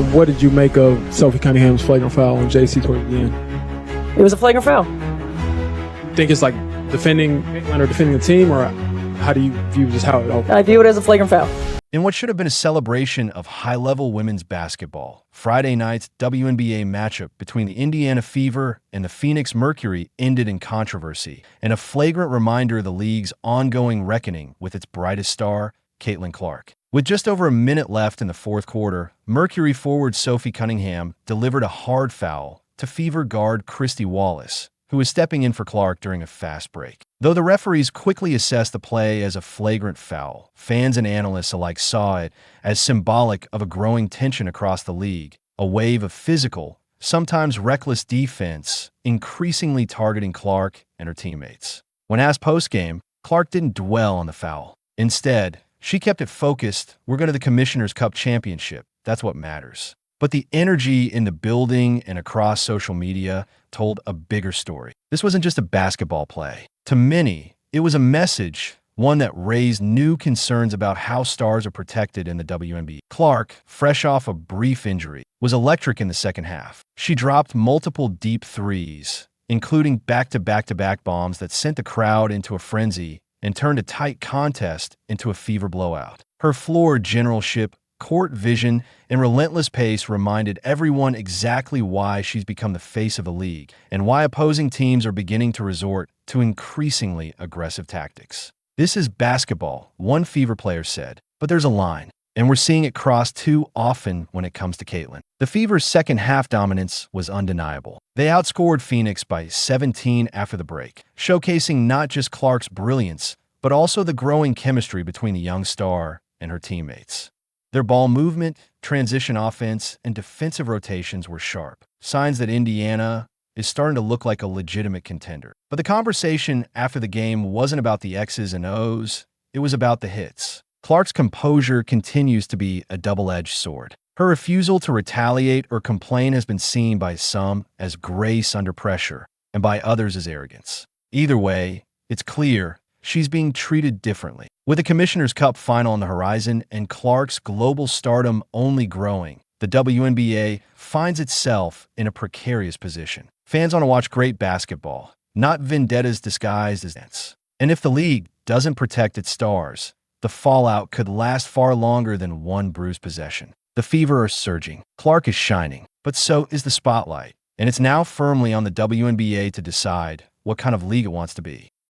What did you make of Sophie Cunningham's flagrant foul on JC toward the end? It was a flagrant foul. You think it's like defending Caitlin or defending the team, or how do you view just how it all? I view it as a flagrant foul. In what should have been a celebration of high-level women's basketball, Friday night's WNBA matchup between the Indiana Fever and the Phoenix Mercury ended in controversy and a flagrant reminder of the league's ongoing reckoning with its brightest star, Caitlin Clark. With just over a minute left in the fourth quarter, Mercury forward Sophie Cunningham delivered a hard foul to Fever guard Christy Wallace, who was stepping in for Clark during a fast break. Though the referees quickly assessed the play as a flagrant foul, fans and analysts alike saw it as symbolic of a growing tension across the league, a wave of physical, sometimes reckless defense, increasingly targeting Clark and her teammates. When asked post-game, Clark didn't dwell on the foul. Instead, she kept it focused. We're going to the Commissioner's Cup Championship. That's what matters. But the energy in the building and across social media told a bigger story. This wasn't just a basketball play. To many, it was a message, one that raised new concerns about how stars are protected in the WNBA. Clark, fresh off a brief injury, was electric in the second half. She dropped multiple deep threes, including back-to-back-to-back bombs that sent the crowd into a frenzy and turned a tight contest into a Fever blowout. Her floor generalship, court vision, and relentless pace reminded everyone exactly why she's become the face of the league and why opposing teams are beginning to resort to increasingly aggressive tactics. This is basketball, one Fever player said, but there's a line, and we're seeing it cross too often when it comes to Caitlin. The Fever's second half dominance was undeniable. They outscored Phoenix by 17 after the break, showcasing not just Clark's brilliance, but also the growing chemistry between the young star and her teammates. Their ball movement, transition offense, and defensive rotations were sharp, signs that Indiana is starting to look like a legitimate contender. But the conversation after the game wasn't about the X's and O's, it was about the hits. Clark's composure continues to be a double-edged sword. Her refusal to retaliate or complain has been seen by some as grace under pressure and by others as arrogance. Either way, it's clear she's being treated differently. With the Commissioner's Cup final on the horizon and Clark's global stardom only growing, the WNBA finds itself in a precarious position. Fans want to watch great basketball, not vendettas disguised as dance. And if the league doesn't protect its stars, the fallout could last far longer than one bruised possession. The Fever are surging. Clark is shining, but so is the spotlight. And it's now firmly on the WNBA to decide what kind of league it wants to be.